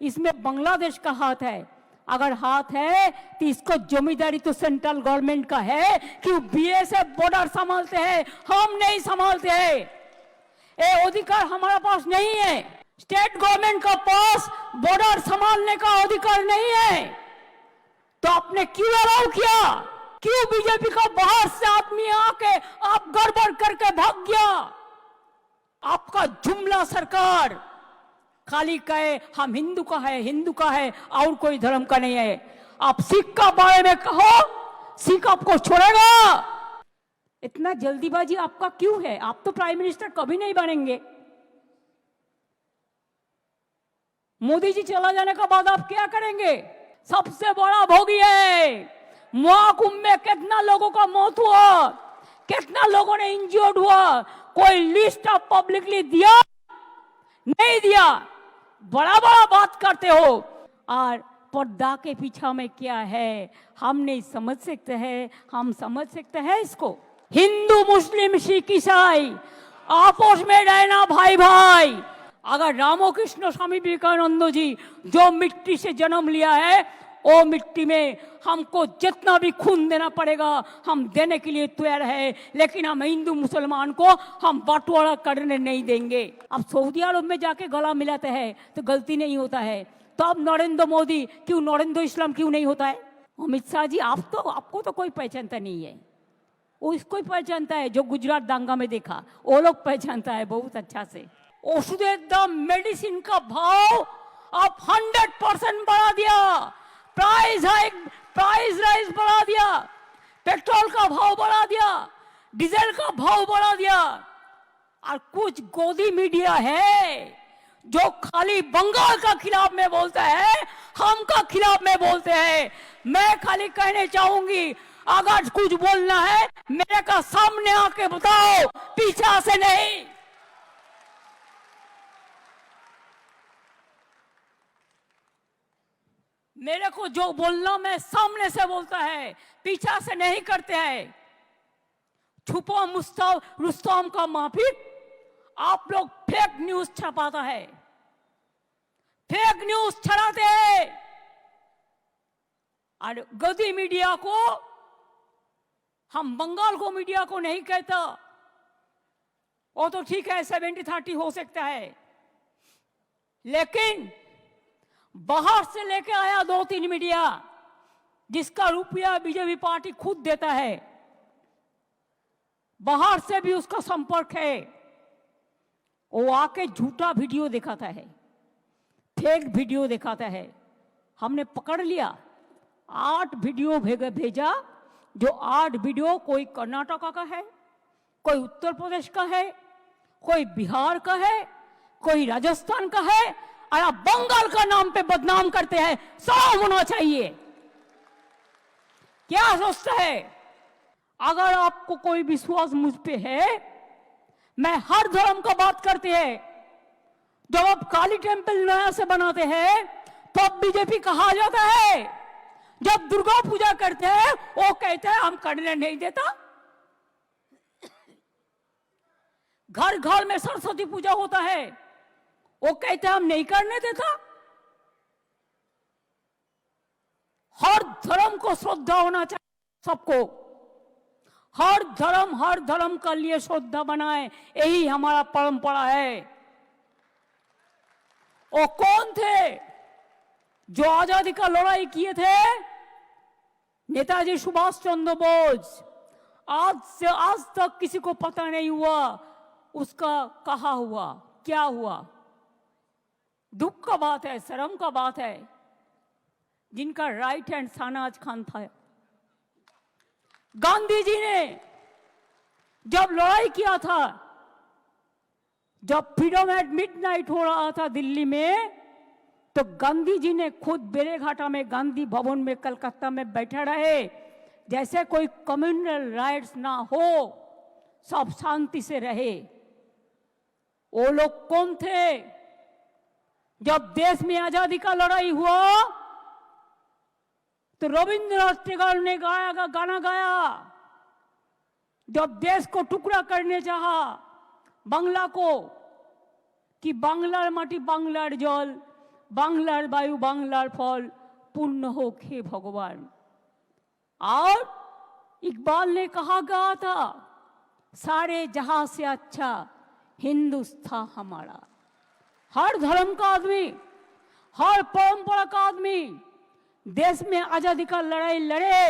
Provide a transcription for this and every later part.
इसमें बांग्लादेश का हाथ है। अगर हाथ है तो इसको जमींदारी तो सेंट्रल गवर्नमेंट का है कि बीएसएफ बॉर्डर संभालते हैं, हम नहीं संभालते हैं। ये अधिकार हमारे पास नहीं है। स्टेट गवर्नमेंट का पास बॉर्डर संभालने का अधिकार नहीं है। तो आपने क्यों अलाउ किया? क्यों बीजेपी का बाहर से आदमी आके आप गड़बड़ करके भाग गया? आपका जुमला सरकार खाली कहे हम हिंदू का है, हिंदू का है और कोई धर्म का नहीं है। आप सिख का बारे में कहो, सिख आपको छोड़ेगा? इतना जल्दीबाजी आपका क्यों है? आप तो प्राइम मिनिस्टर कभी नहीं बनेंगे। मोदी जी चला जाने के बाद आप क्या करेंगे? सबसे बड़ा भोगी है। महाकुंभ में कितना लोगों का मौत हुआ, कितना लोगों ने इंजर्ड हुआ, कोई लिस्ट आप पब्लिकली दिया? नहीं दिया। बड़ा बड़ा बात करते हो और पर्दा के पीछे में क्या है हम नहीं समझ सकते हैं। हम समझ सकते हैं इसको। हिंदू मुस्लिम सिख ईसाई आपस में रहना भाई भाई। अगर रामकृष्ण स्वामी विवेकानंद जी जो मिट्टी से जन्म लिया है वो मिट्टी में हमको जितना भी खून देना पड़ेगा हम देने के लिए तैयार है, लेकिन हम हिंदू मुसलमान को हम बंटवारा करने नहीं देंगे। अब सऊदी अरब में जाके गला मिलाते हैं तो गलती नहीं होता है, तो अब नरेंद्र मोदी क्यों, नरेंद्र इस्लाम क्यों नहीं होता है? अमित शाह जी आपको तो कोई पहचानता नहीं है। वो इसको ही पहचानता है जो गुजरात दांगा में देखा, वो लोग पहचानता है बहुत अच्छा से। औषधेर दाम मेडिसिन का भाव आप 100% बढ़ा दिया, प्राइस राइज बढ़ा दिया, पेट्रोल का भाव बढ़ा दिया, डीजल का भाव बढ़ा दिया। और कुछ गोदी मीडिया है जो खाली बंगाल का खिलाफ में बोलता है, हम का खिलाफ में बोलते हैं। मैं खाली कहने चाहूंगी अगर कुछ बोलना है मेरे का सामने आके बताओ, पीछा से नहीं। मेरे को जो बोलना मैं सामने से बोलता है, पीछा से नहीं करते हैं। छुपा रुस्तम का माफिक आप लोग फेक न्यूज छपाता है, फेक न्यूज छड़ाते हैं। और गदी मीडिया को हम बंगाल को मीडिया को नहीं कहता, वो तो ठीक है 70-30 हो सकता है, लेकिन बाहर से लेके आया 2-3 मीडिया जिसका रुपया बीजेपी पार्टी खुद देता है, बाहर से भी उसका संपर्क है, वो आके झूठा वीडियो दिखाता है, फेक वीडियो दिखाता है। हमने पकड़ लिया, 8 वीडियो भेजा, जो 8 वीडियो कोई कर्नाटका का है, कोई उत्तर प्रदेश का है, कोई बिहार का है, कोई राजस्थान का है, और आप बंगाल का नाम पे बदनाम करते हैं। सब होना चाहिए। क्या सोचता है? अगर आपको कोई विश्वास मुझ पे है, मैं हर धर्म का बात करते हैं। जब आप काली टेम्पल नया से बनाते हैं तो अब बीजेपी कहा जाता है, जब दुर्गा पूजा करते हैं वो कहते हैं हम करने नहीं देता। घर घर में सरस्वती पूजा होता है, वो कहते हैं हम नहीं करने देता। हर धर्म को श्रद्धा होना चाहिए सबको। हर धर्म के लिए श्रद्धा बनाए, यही हमारा परंपरा है। वो कौन थे जो आजादी का लड़ाई किए थे? नेताजी सुभाष चंद्र बोस। आज तक किसी को पता नहीं हुआ उसका कहा हुआ, क्या हुआ। दुख का बात है, शर्म का बात है। जिनका राइट हैंड शाहनवाज खान था, गांधी जी ने जब लड़ाई किया था, जब फ्रीडम एट मिडनाइट हो रहा था दिल्ली में, तो गांधी जी ने खुद बेलेघाटा में गांधी भवन में कलकत्ता में बैठे रहे, जैसे कोई कम्युनल राइट्स ना हो, सब शांति से रहे। वो लोग कौन थे? जब देश में आजादी का लड़ाई हुआ तो रविंद्रनाथ टैगोर ने गाना गाया। जब देश को टुकड़ा करने चाहा बांग्ला को, कि बांग्लार माटी बांग्लार जल, বাংলার বায়ু বাংলার ফল पूर्ण हो खे भगवान। और इकबाल ने कहा गया था, सारे जहां से अच्छा हिंदुस्तान हमारा। हर धर्म का आदमी, हर परंपरा का आदमी देश में आजादी का लड़ाई लड़े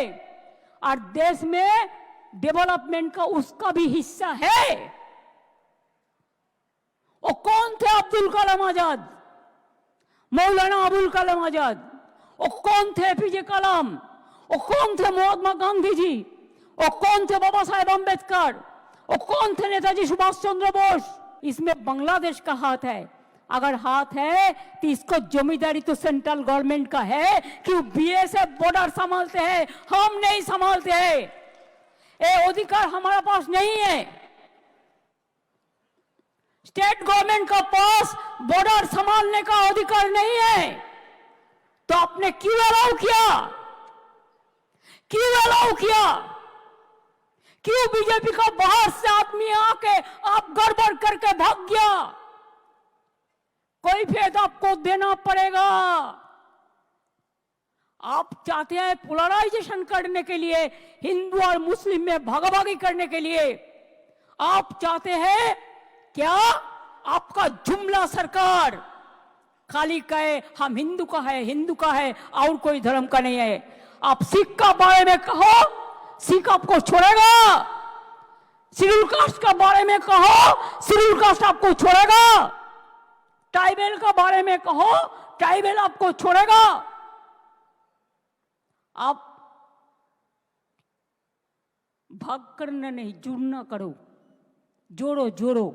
और देश में डेवलपमेंट का उसका भी हिस्सा है। वो कौन थे? अब्दुल कलाम आजाद, मौलाना अबुल कलाम आजाद। वो कौन थे? एपीजे कलाम। वो कौन थे? महात्मा गांधी जी। वो कौन थे? बाबा साहेब अम्बेडकर। वो कौन थे? नेताजी सुभाष चंद्र बोस। इसमें बांग्लादेश का हाथ है। अगर हाथ है तो इसको जमींदारी तो सेंट्रल गवर्नमेंट का है कि बीएसएफ बॉर्डर संभालते हैं, हम नहीं संभालते हैं। ये अधिकार हमारे पास नहीं है। स्टेट गवर्नमेंट का पास बॉर्डर संभालने का अधिकार नहीं है। तो आपने क्यों अलाउ किया? क्यों अलाउ किया? क्यों बीजेपी का बाहर से आदमी आके आप गड़बड़ करके भाग गया? कोई भेद आपको देना पड़ेगा। आप चाहते हैं पोलराइजेशन करने के लिए, हिंदू और मुस्लिम में भागाभागी करने के लिए। आप चाहते हैं क्या आपका जुमला सरकार खाली कहे हम हिंदू का है, हिंदू का है और कोई धर्म का नहीं है। आप सिख का बारे में कहो, सिख आपको छोड़ेगा। शेड्यूल कास्ट का बारे में कहो, शेड्यूल कास्ट आपको छोड़ेगा। ट्राइबल का बारे में कहो, ट्राइबल आपको छोड़ेगा। आप भाग करना नहीं, जुड़ना करो, जोड़ो जोड़ो,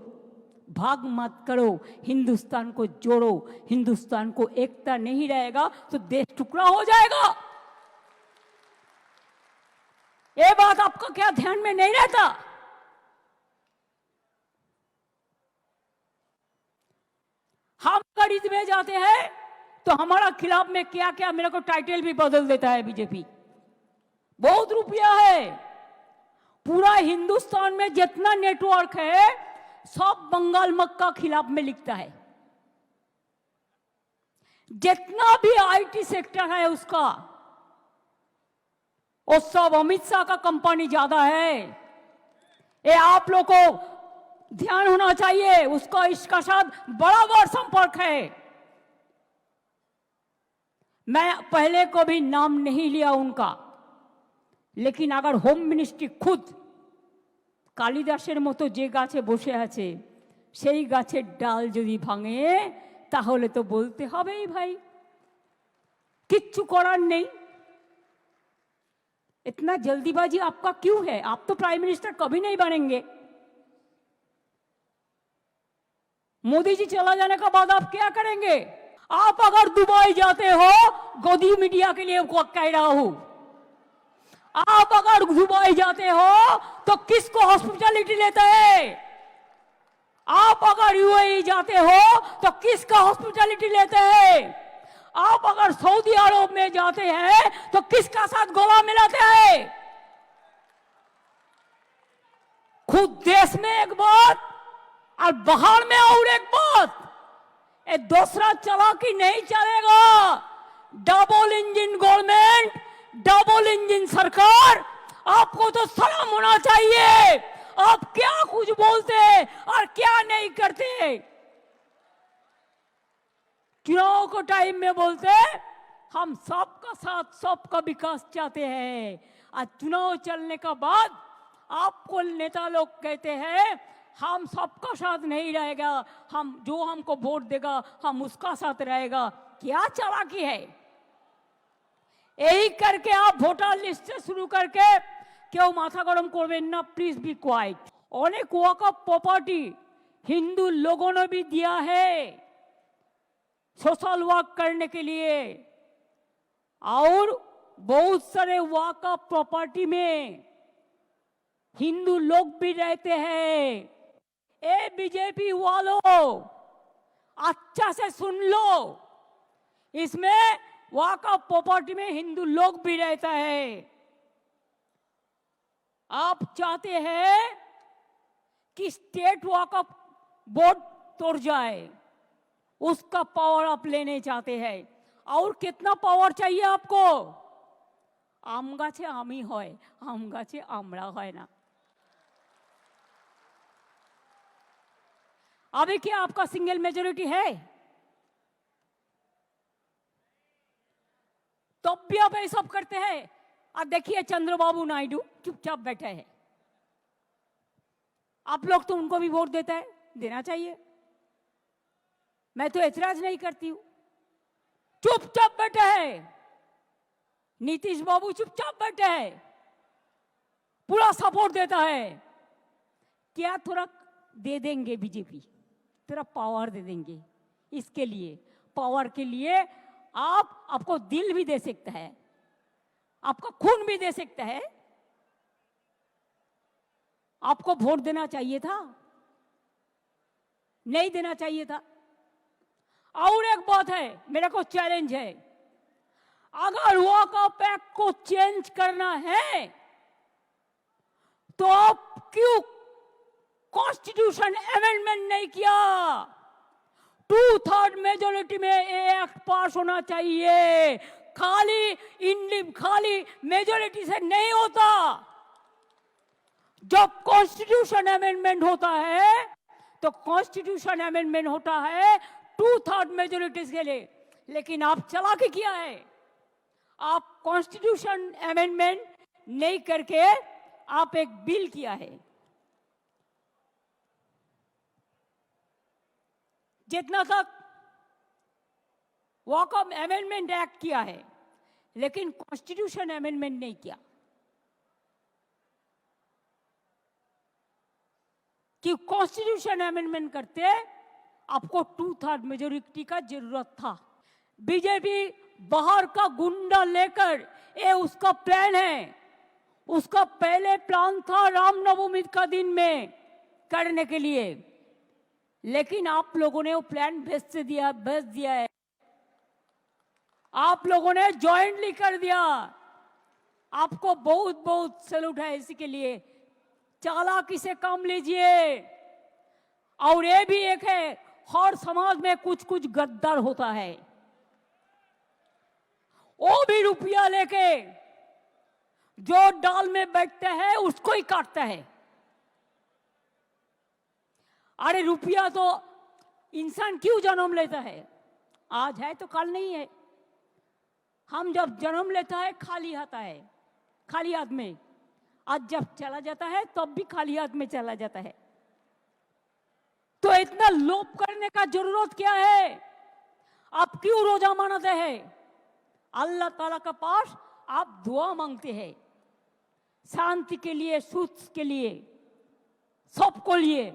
भाग मत करो, हिंदुस्तान को जोड़ो। हिंदुस्तान को एकता नहीं रहेगा तो देश टुकड़ा हो जाएगा। ये बात आपका क्या ध्यान में नहीं रहता? हम अगर ईद में जाते हैं तो हमारा खिलाफ में क्या क्या मेरे को टाइटल भी बदल देता है बीजेपी। बहुत रुपया है। पूरा हिंदुस्तान में जितना नेटवर्क है सब बंगाल मक्का खिलाफ में लिखता है। जितना भी आईटी सेक्टर है उसका, वो सब अमित शाह का कंपनी ज्यादा है। ये आप लोग को ध्यान होना चाहिए। उसका इसका साथ बराबर संपर्क है। मैं पहले को भी नाम नहीं लिया उनका, लेकिन अगर होम मिनिस्ट्री खुद কালিদাসের মতো যে গাছে বসে আছে সেই গাছের ডাল যদি ভাঙে তাহলে তো বলতে হবেই ভাই, কিচ্ছু করার নেই। इतना जल्दीबाजी आपका क्यों है? आप तो प्राइम मिनिस्टर कभी नहीं बनेंगे। मोदी जी चला जाने के बाद आप क्या करेंगे? आप अगर दुबई जाते हो, गोदी मीडिया के लिए कह रहा हूं, आप अगर दुबई जाते हो तो किसको हॉस्पिटैलिटी लेते हैं? आप अगर यूएई जाते हो तो किसका हॉस्पिटैलिटी लेते हैं? आप अगर सऊदी अरब में जाते हैं तो किसका साथ गला मिलाते हैं? खुद देश में एक बात और बाहर में और एक बात। ये दूसरा चालाकी नहीं चलेगा। Double engine government, double engine सरकार, आपको तो शर्म होना चाहिए। आप क्या कुछ बोलते और क्या नहीं करते। चुनाव को टाइम में बोलते हम सबका साथ सबका विकास चाहते हैं, और चुनाव चलने का बाद आपको नेता लोग कहते हैं हम सबका साथ नहीं रहेगा, हम जो हमको वोट देगा हम उसका साथ रहेगा। क्या चालाकी है? यही करके आप वोटर लिस्ट से शुरू करके क्यों माथा गरम करबेन ना, प्लीज बी क्वाइट। अनेक वक्फ प्रॉपर्टी हिंदू लोगों ने भी दिया है सोशल वर्क करने के लिए, और बहुत सारे वक्फ प्रॉपर्टी में हिंदू लोग भी रहते हैं। ए बीजेपी वालों अच्छा से सुन लो, इसमें वक्फ प्रॉपर्टी में हिंदू लोग भी रहता है। आप चाहते हैं कि स्टेट वक्फ बोर्ड तोड़ जाए, उसका पावर आप लेने चाहते हैं। और कितना पावर चाहिए आपको? आम गाছে आमी হয়, आम गाছে आमड़ा হয় ना। अभी क्या आपका सिंगल मेजोरिटी है? तब भी आप ये सब करते हैं। अब देखिए चंद्रबाबू नायडू चुपचाप बैठे हैं। आप लोग तो उनको भी वोट देते हैं, देना चाहिए, मैं तो ऐतराज नहीं करती हूं। चुपचाप बैठे हैं। नीतीश बाबू चुपचाप बैठे हैं, पूरा सपोर्ट देता है। क्या थोड़ा दे देंगे बीजेपी, थोड़ा पावर दे देंगे। इसके लिए, पावर के लिए आपको दिल भी दे सकता है, आपका खून भी दे सकता है। आपको वोट देना चाहिए था, नहीं देना चाहिए था। और एक बात है, मेरा को चैलेंज है, अगर वॉकआउट एक्ट को चेंज करना है तो आप क्यों कॉन्स्टिट्यूशन अमेंडमेंट नहीं किया? 2/3 मेजोरिटी में ये एक्ट पास होना चाहिए। खाली मेजोरिटी से नहीं होता। जब कॉन्स्टिट्यूशन अमेंडमेंट होता है तो कॉन्स्टिट्यूशन अमेंडमेंट होता है 2/3 मेजोरिटी के लिए। लेकिन आप चालाकी किया है, आप कॉन्स्टिट्यूशन अमेंडमेंट नहीं करके आप एक बिल किया है। जितना तक वॉकआउट अमेंडमेंट एक्ट किया है, लेकिन कॉन्स्टिट्यूशन अमेंडमेंट नहीं किया। कि कॉन्स्टिट्यूशन अमेंडमेंट करते आपको 2/3 मेजोरिटी का जरूरत था। बीजेपी बाहर का गुंडा लेकर, ये उसका प्लान है। उसका पहले प्लान था रामनवमी का दिन में करने के लिए, लेकिन आप लोगों ने वो प्लान भेज दिया है। आप लोगों ने जॉइंटली कर दिया। आपको बहुत बहुत सैल्यूट है इसी के लिए। चालाकी से काम लीजिए। और ये भी एक है, हर समाज में कुछ कुछ गद्दार होता है, वो भी रुपया लेके जो डाल में बैठते हैं उसको ही काटता है। अरे रुपया तो इंसान क्यों जन्म लेता है? आज है तो कल नहीं है। हम जब जन्म लेता है खाली आता है, खाली हाथ में। आज जब चला जाता है तब भी खाली हाथ में चला जाता है। तो इतना लोभ करने का जरूरत क्या है? आप क्यों रोजा मनाते हैं? अल्लाह ताला के पास आप दुआ मांगते हैं, शांति के लिए, सुख के लिए, सबको लिए,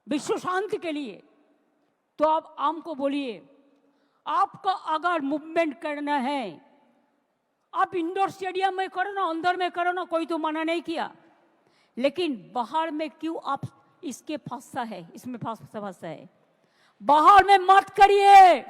विश्व शांति के लिए। तो आप हमको बोलिए, आपको अगर मूवमेंट करना है, आप इंडोर स्टेडियम में करो ना, अंदर में करो ना, कोई तो मना नहीं किया। लेकिन बाहर में क्यों आप इसके फंसा है, इसमें फंसा है? बाहर में मत करिए।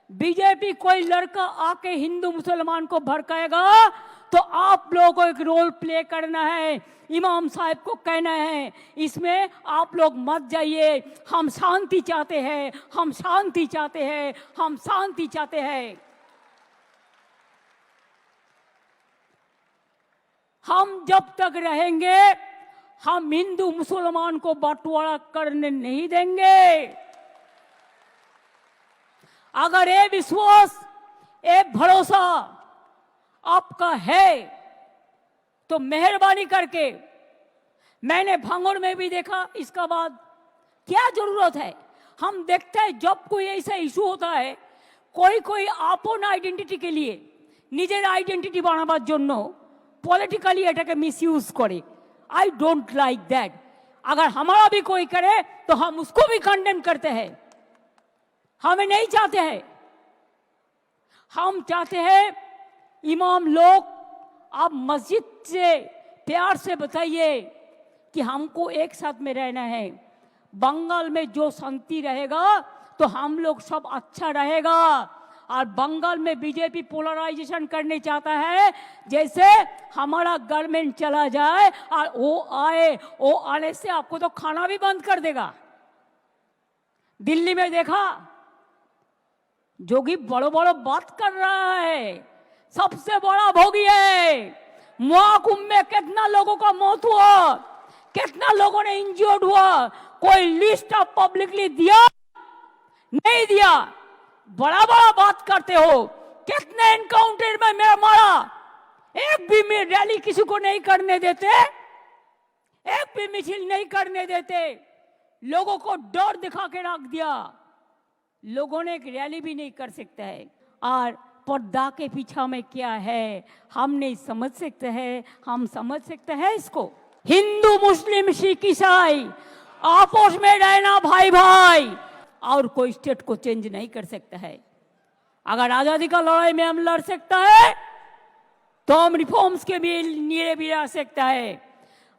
बीजेपी कोई लड़का आके हिंदू मुसलमान को भड़काएगा तो आप लोगों को एक रोल प्ले करना है, इमाम साहब को कहना है, इसमें आप लोग मत जाइए। हम शांति चाहते हैं, हम शांति चाहते हैं, हम शांति चाहते हैं। हम जब तक रहेंगे हम हिंदू मुसलमान को बंटवारा करने नहीं देंगे। अगर ये विश्वास, ये भरोसा आपका है तो मेहरबानी करके, मैंने भांगड़ में भी देखा, इसका बाद क्या जरूरत है? हम देखते हैं जब कोई ऐसा इशू होता है, कोई आपन आइडेंटिटी के लिए, निजेर आइडेंटिटी बानाबार जोन्नो पॉलिटिकली एटाके मिसयूज करे। I don't like that. अगर हमारा भी कोई करे तो हम उसको भी कंडेम करते हैं। हमें नहीं चाहते हैं। हम चाहते हैं इमाम लोग, आप मस्जिद से प्यार से बताइए कि हमको एक साथ में रहना है। बंगाल में जो शांति रहेगा तो हम लोग सब अच्छा रहेगा। और बंगाल में बीजेपी पोलराइजेशन करने चाहता है, जैसे हमारा गवर्नमेंट चला जाए और वो आने से आपको तो खाना भी बंद कर देगा। दिल्ली में देखा, जोगी बड़ो बड़ो बात कर रहा है, सबसे बड़ा भोगी है। महाकुंभ में कितना लोगों का मौत हुआ, कितना लोगों ने इंजर्ड हुआ, कोई लिस्ट ऑफ पब्लिकली दिया? नहीं दिया। बड़ा बड़ा बात करते हो, कितने एनकाउंटर में मैं मारा, एक भी में रैली किसी को नहीं करने देते, एक भी मिছিল नहीं करने देते, लोगों को डर दिखा के रख दिया, लोगों ने एक रैली भी नहीं कर सकता है। और पर्दा के पीछे में क्या है हम नहीं समझ सकते हैं, हम समझ सकते हैं इसको। हिंदू मुस्लिम सिख ईसाई आपस में रहना भाई भाई, और कोई स्टेट को चेंज नहीं कर सकता है। अगर आजादी का लड़ाई में हम लड़ सकता है तो हम रिफॉर्म्स के भी लिए भी रह सकता है।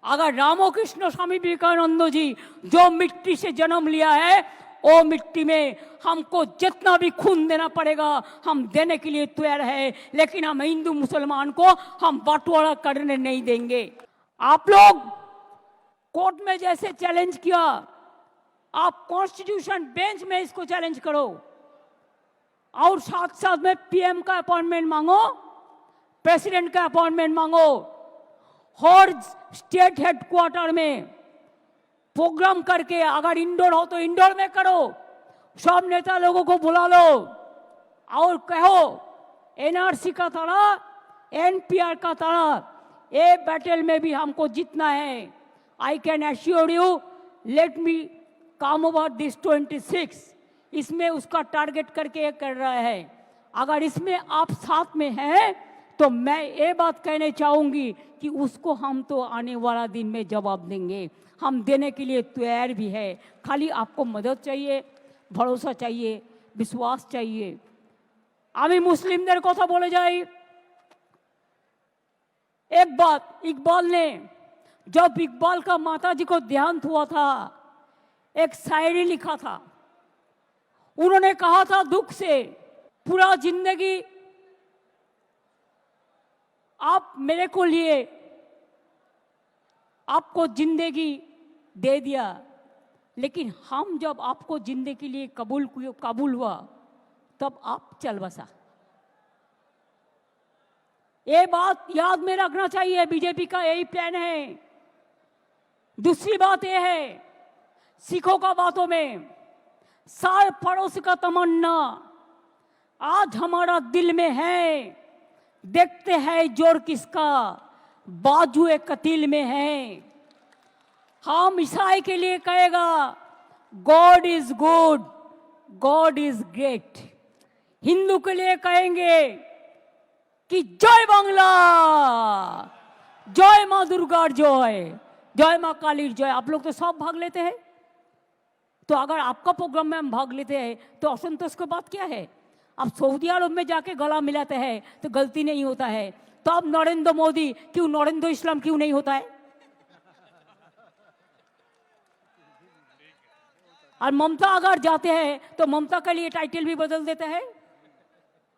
अगर रामकृष्ण स्वामी विवेकानंद जी जो मिट्टी से जन्म लिया है, वो मिट्टी में हमको जितना भी खून देना पड़ेगा हम देने के लिए तैयार है, लेकिन हम हिंदू मुसलमान को हम बंटवारा करने नहीं देंगे। आप लोग कोर्ट में जैसे चैलेंज किया, आप कॉन्स्टिट्यूशन बेंच में इसको चैलेंज करो, और साथ साथ में पीएम का अपॉइंटमेंट मांगो, प्रेसिडेंट का अपॉइंटमेंट मांगो, हर स्टेट हेडक्वार्टर में प्रोग्राम करके, अगर इंडोर हो तो इंडोर में करो, सब नेता लोगों को बुला लो और कहो एनआरसी का तरह, एनपीआर का तरह ये बैटल में भी हमको जीतना है। I can assure you, let me come over this 26, इसमें उसका टारगेट करके ये कर रहा है। अगर इसमें आप साथ में हैं तो मैं ये बात कहने चाहूंगी कि उसको हम तो आने वाला दिन में जवाब देंगे, हम देने के लिए तैयार भी है। खाली आपको मदद चाहिए, भरोसा चाहिए, विश्वास चाहिए। আমি মুসলিমদের কথা বলে যাই। एक बात, इकबाल ने, जब इकबाल का माता जी को देहांत हुआ था, एक शायरी लिखा था। उन्होंने कहा था दुख से पूरा जिंदगी आप मेरे को लिए, आपको जिंदगी दे दिया, लेकिन हम जब आपको जिंदगी के लिए कबूल हुआ तब आप चल बसा। ये बात याद में रखना चाहिए, बीजेपी का यही प्लान है। दूसरी बात यह है, सिखों का बातों में सार पड़ोस का तमन्ना आज हमारा दिल में है, देखते हैं जोर किसका बाजुए कतील में है। हम ईसाई के लिए कहेगा God is good, God is great. Hindu के लिए कहेंगे कि जय बांग्ला, जय माँ दुर्गा जय, जय माँ काली जय। आप लोग तो सब भाग लेते हैं, तो अगर आपका प्रोग्राम में हम भाग लेते हैं तो असंतोष की बात क्या है? आप सऊदी अरब में जाके गला मिलाते हैं तो गलती नहीं होता है, तो अब नरेंद्र मोदी क्यों, नरेंद्र इस्लाम क्यों नहीं होता है? और ममता अगर जाते हैं तो ममता के लिए टाइटल भी बदल देते हैं,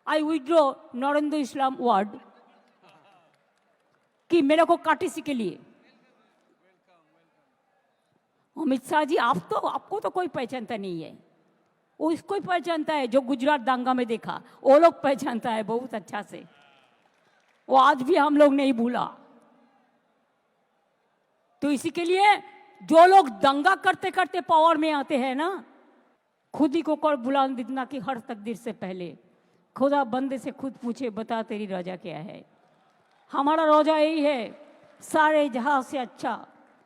आई विड्रॉ नरेंद्र इस्लाम वर्ड, कि मेरे को काटीसी के लिए। अमित शाह जी, आपको तो कोई पहचानता नहीं है, वो इसको ही पहचानता है जो गुजरात दांगा में देखा, वो लोग पहचानता है बहुत अच्छा से, वो आज भी हम लोग नहीं भूला। तो इसी के लिए जो लोग दंगा करते करते पावर में आते हैं ना, खुद ही को कर बुलंद इतना कि हर तकदीर से पहले खुदा बंदे से खुद पूछे, बता तेरी रजा क्या है। हमारा रोजा यही है, सारे जहां से अच्छा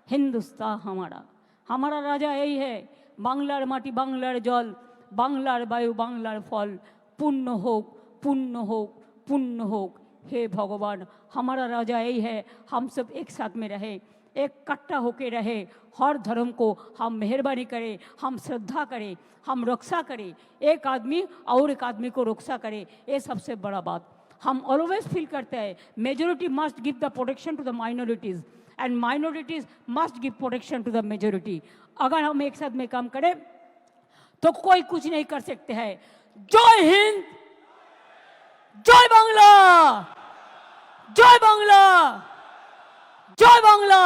हिंदुस्तान हमारा। हमारा राजा यही है, बांग्लार माटी बांग्लार जल, बांग्लार वायु बांग्लार फल, पुण्य होक पुण्य होक पुण्य होक। हे भगवान, हमारा राजा यही है, हम सब एक साथ में रहे, एक कट्टा होके रहे, हर धर्म को हम मेहरबानी करें, हम श्रद्धा करें, हम रक्षा करें, एक आदमी और एक आदमी को रक्षा करे। ये सबसे बड़ा बात हम ऑलवेज फील करते हैं, majority must give the protection to the minorities and minorities must give protection to the majority. अगर हम एक साथ में काम करें तो कोई कुछ नहीं कर सकते हैं। जय हिंद, जय बांग्ला, जय बांग्ला, जय बांग्ला।